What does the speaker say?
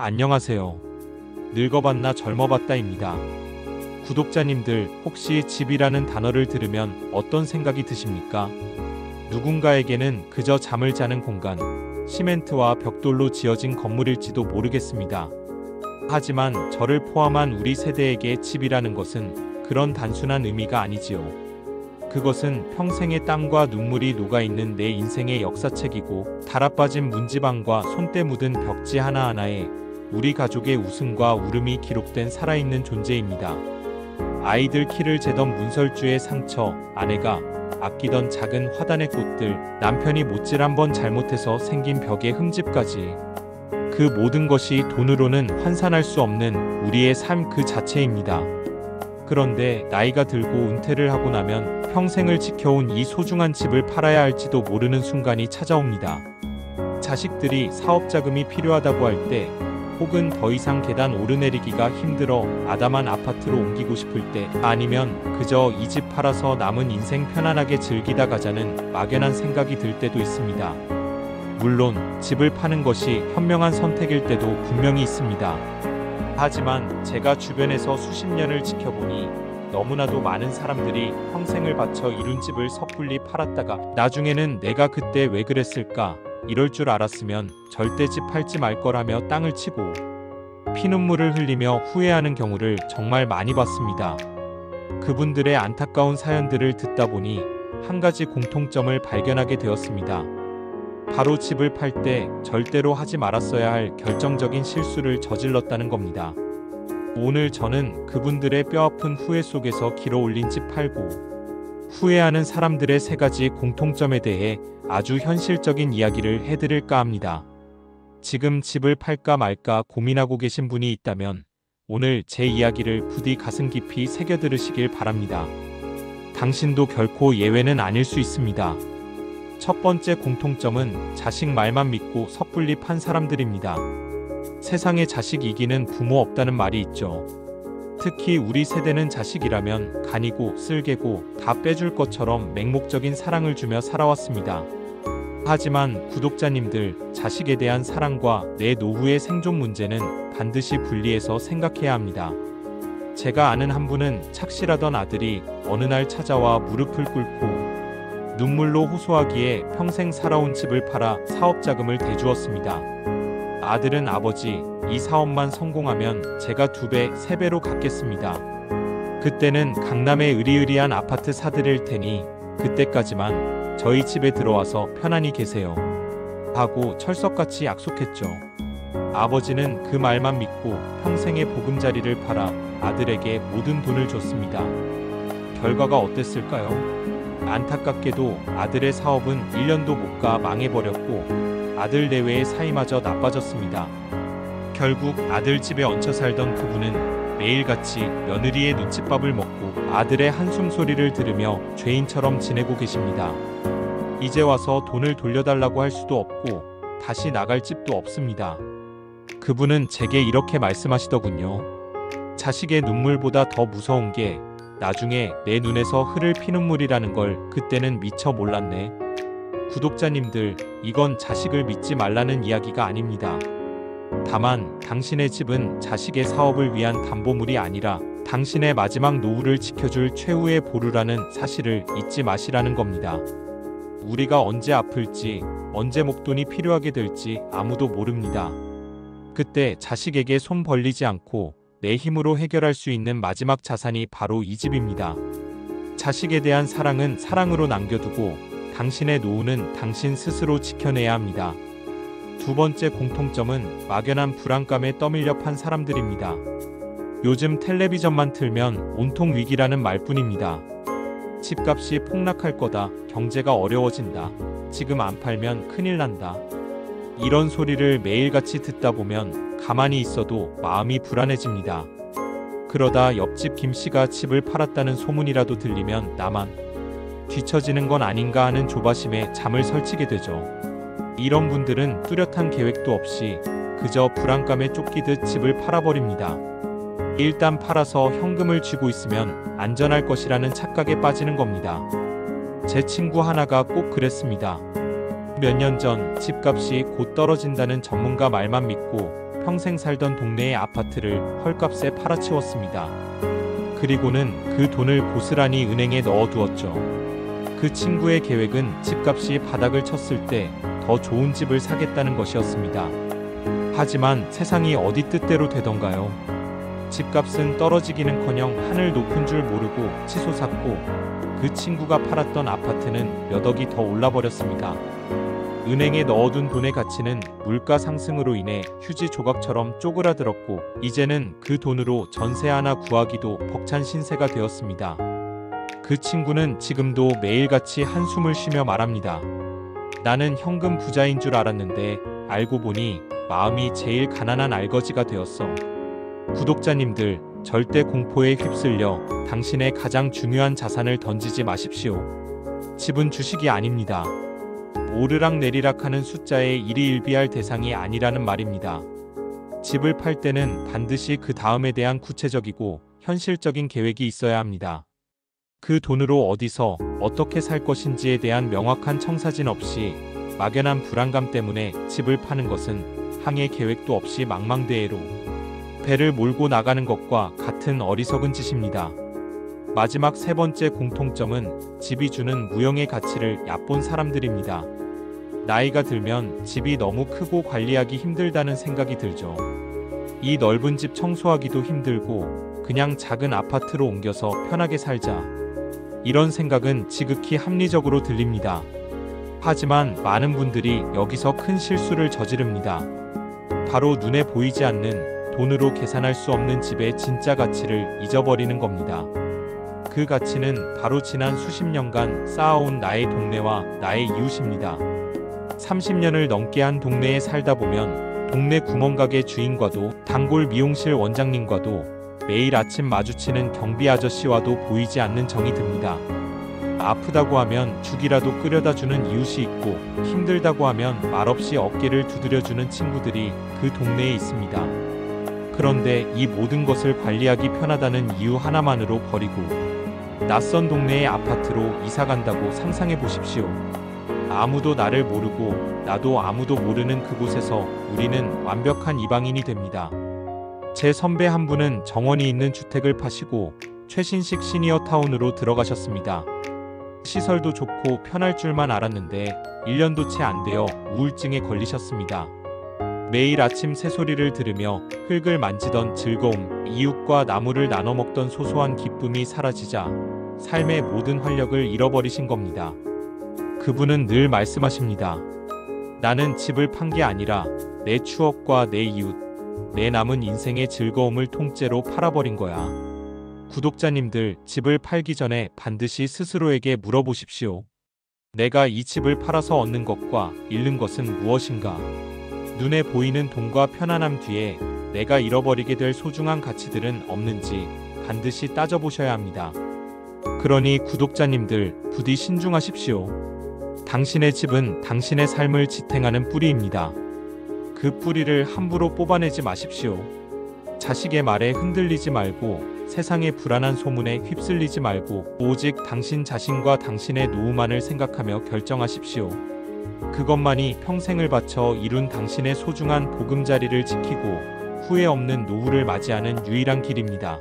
안녕하세요. 늙어봤나 젊어봤다입니다. 구독자님들, 혹시 집이라는 단어를 들으면 어떤 생각이 드십니까? 누군가에게는 그저 잠을 자는 공간, 시멘트와 벽돌로 지어진 건물일지도 모르겠습니다. 하지만 저를 포함한 우리 세대에게 집이라는 것은 그런 단순한 의미가 아니지요. 그것은 평생의 땀과 눈물이 녹아있는 내 인생의 역사책이고, 달아빠진 문지방과 손때 묻은 벽지 하나하나에 우리 가족의 웃음과 울음이 기록된 살아있는 존재입니다. 아이들 키를 재던 문설주의 상처, 아내가 아끼던 작은 화단의 꽃들, 남편이 못질 한번 잘못해서 생긴 벽의 흠집까지, 그 모든 것이 돈으로는 환산할 수 없는 우리의 삶 그 자체입니다. 그런데 나이가 들고 은퇴를 하고 나면 평생을 지켜온 이 소중한 집을 팔아야 할지도 모르는 순간이 찾아옵니다. 자식들이 사업자금이 필요하다고 할 때, 혹은 더 이상 계단 오르내리기가 힘들어 아담한 아파트로 옮기고 싶을 때, 아니면 그저 이 집 팔아서 남은 인생 편안하게 즐기다 가자는 막연한 생각이 들 때도 있습니다. 물론 집을 파는 것이 현명한 선택일 때도 분명히 있습니다. 하지만 제가 주변에서 수십 년을 지켜보니 너무나도 많은 사람들이 평생을 바쳐 이룬 집을 섣불리 팔았다가 나중에는 내가 그때 왜 그랬을까? 이럴 줄 알았으면 절대 집 팔지 말 거라며 땅을 치고 피눈물을 흘리며 후회하는 경우를 정말 많이 봤습니다. 그분들의 안타까운 사연들을 듣다 보니 한 가지 공통점을 발견하게 되었습니다. 바로 집을 팔 때 절대로 하지 말았어야 할 결정적인 실수를 저질렀다는 겁니다. 오늘 저는 그분들의 뼈아픈 후회 속에서 길어올린 집 팔고 후회하는 사람들의 세 가지 공통점에 대해 아주 현실적인 이야기를 해드릴까 합니다. 지금 집을 팔까 말까 고민하고 계신 분이 있다면 오늘 제 이야기를 부디 가슴 깊이 새겨 들으시길 바랍니다. 당신도 결코 예외는 아닐 수 있습니다. 첫 번째 공통점은 자식 말만 믿고 섣불리 판 사람들입니다. 세상에 자식 이기는 부모 없다는 말이 있죠. 특히 우리 세대는 자식이라면 간이고 쓸개고 다 빼줄 것처럼 맹목적인 사랑을 주며 살아왔습니다. 하지만 구독자님들, 자식에 대한 사랑과 내 노후의 생존 문제는 반드시 분리해서 생각해야 합니다. 제가 아는 한 분은 착실하던 아들이 어느 날 찾아와 무릎을 꿇고 눈물로 호소하기에 평생 살아온 집을 팔아 사업 자금을 대주었습니다. 아들은 아버지, 이 사업만 성공하면 제가 2배, 3배로 갚겠습니다. 그때는 강남에 으리으리한 아파트 사드릴 테니 그때까지만 저희 집에 들어와서 편안히 계세요. 하고 철석같이 약속했죠. 아버지는 그 말만 믿고 평생의 보금자리를 팔아 아들에게 모든 돈을 줬습니다. 결과가 어땠을까요? 안타깝게도 아들의 사업은 1년도 못 가 망해버렸고 아들 내외의 사이마저 나빠졌습니다. 결국 아들 집에 얹혀 살던 그분은 매일같이 며느리의 눈칫밥을 먹고 아들의 한숨 소리를 들으며 죄인처럼 지내고 계십니다. 이제 와서 돈을 돌려달라고 할 수도 없고 다시 나갈 집도 없습니다. 그분은 제게 이렇게 말씀하시더군요. 자식의 눈물보다 더 무서운 게 나중에 내 눈에서 흐를 피눈물이라는 걸 그때는 미처 몰랐네. 구독자님들, 이건 자식을 믿지 말라는 이야기가 아닙니다. 다만 당신의 집은 자식의 사업을 위한 담보물이 아니라 당신의 마지막 노후를 지켜줄 최후의 보루라는 사실을 잊지 마시라는 겁니다. 우리가 언제 아플지, 언제 목돈이 필요하게 될지 아무도 모릅니다. 그때 자식에게 손 벌리지 않고 내 힘으로 해결할 수 있는 마지막 자산이 바로 이 집입니다. 자식에 대한 사랑은 사랑으로 남겨두고 당신의 노후는 당신 스스로 지켜내야 합니다. 두 번째 공통점은 막연한 불안감에 떠밀려 판 사람들입니다. 요즘 텔레비전만 틀면 온통 위기라는 말뿐입니다. 집값이 폭락할 거다, 경제가 어려워진다, 지금 안 팔면 큰일 난다. 이런 소리를 매일같이 듣다 보면 가만히 있어도 마음이 불안해집니다. 그러다 옆집 김씨가 집을 팔았다는 소문이라도 들리면 나만 뒤처지는 건 아닌가 하는 조바심에 잠을 설치게 되죠. 이런 분들은 뚜렷한 계획도 없이 그저 불안감에 쫓기듯 집을 팔아버립니다. 일단 팔아서 현금을 쥐고 있으면 안전할 것이라는 착각에 빠지는 겁니다. 제 친구 하나가 꼭 그랬습니다. 몇 년 전 집값이 곧 떨어진다는 전문가 말만 믿고 평생 살던 동네의 아파트를 헐값에 팔아치웠습니다. 그리고는 그 돈을 고스란히 은행에 넣어두었죠. 그 친구의 계획은 집값이 바닥을 쳤을 때 더 좋은 집을 사겠다는 것이었습니다. 하지만 세상이 어디 뜻대로 되던가요? 집값은 떨어지기는커녕 하늘 높은 줄 모르고 치솟았고 그 친구가 팔았던 아파트는 몇 억이 더 올라버렸습니다. 은행에 넣어둔 돈의 가치는 물가 상승으로 인해 휴지 조각처럼 쪼그라들었고 이제는 그 돈으로 전세 하나 구하기도 벅찬 신세가 되었습니다. 그 친구는 지금도 매일같이 한숨을 쉬며 말합니다. 나는 현금 부자인 줄 알았는데 알고 보니 마음이 제일 가난한 알거지가 되었어. 구독자님들, 절대 공포에 휩쓸려 당신의 가장 중요한 자산을 던지지 마십시오. 집은 주식이 아닙니다. 오르락내리락 하는 숫자에 일희일비할 대상이 아니라는 말입니다. 집을 팔 때는 반드시 그 다음에 대한 구체적이고 현실적인 계획이 있어야 합니다. 그 돈으로 어디서 어떻게 살 것인지에 대한 명확한 청사진 없이 막연한 불안감 때문에 집을 파는 것은 항해 계획도 없이 망망대해로 배를 몰고 나가는 것과 같은 어리석은 짓입니다. 마지막 세 번째 공통점은 집이 주는 무형의 가치를 얕본 사람들입니다. 나이가 들면 집이 너무 크고 관리하기 힘들다는 생각이 들죠. 이 넓은 집 청소하기도 힘들고 그냥 작은 아파트로 옮겨서 편하게 살자. 이런 생각은 지극히 합리적으로 들립니다. 하지만 많은 분들이 여기서 큰 실수를 저지릅니다. 바로 눈에 보이지 않는 돈으로 계산할 수 없는 집의 진짜 가치를 잊어버리는 겁니다. 그 가치는 바로 지난 수십 년간 쌓아온 나의 동네와 나의 이웃입니다. 30년을 넘게 한 동네에 살다 보면 동네 구멍가게 주인과도 단골 미용실 원장님과도 매일 아침 마주치는 경비 아저씨와도 보이지 않는 정이 듭니다. 아프다고 하면 죽이라도 끓여다 주는 이웃이 있고 힘들다고 하면 말없이 어깨를 두드려주는 친구들이 그 동네에 있습니다. 그런데 이 모든 것을 관리하기 편하다는 이유 하나만으로 버리고 낯선 동네의 아파트로 이사 간다고 상상해 보십시오. 아무도 나를 모르고 나도 아무도 모르는 그곳에서 우리는 완벽한 이방인이 됩니다. 제 선배 한 분은 정원이 있는 주택을 파시고 최신식 시니어타운으로 들어가셨습니다. 시설도 좋고 편할 줄만 알았는데 1년도 채 안 되어 우울증에 걸리셨습니다. 매일 아침 새소리를 들으며 흙을 만지던 즐거움, 이웃과 나무를 나눠 먹던 소소한 기쁨이 사라지자 삶의 모든 활력을 잃어버리신 겁니다. 그분은 늘 말씀하십니다. 나는 집을 판 게 아니라 내 추억과 내 이웃, 내 남은 인생의 즐거움을 통째로 팔아버린 거야. 구독자님들, 집을 팔기 전에 반드시 스스로에게 물어보십시오. 내가 이 집을 팔아서 얻는 것과 잃는 것은 무엇인가? 눈에 보이는 돈과 편안함 뒤에 내가 잃어버리게 될 소중한 가치들은 없는지 반드시 따져보셔야 합니다. 그러니 구독자님들, 부디 신중하십시오. 당신의 집은 당신의 삶을 지탱하는 뿌리입니다. 그 뿌리를 함부로 뽑아내지 마십시오. 자식의 말에 흔들리지 말고 세상의 불안한 소문에 휩쓸리지 말고 오직 당신 자신과 당신의 노후만을 생각하며 결정하십시오. 그것만이 평생을 바쳐 이룬 당신의 소중한 보금자리를 지키고 후회 없는 노후를 맞이하는 유일한 길입니다.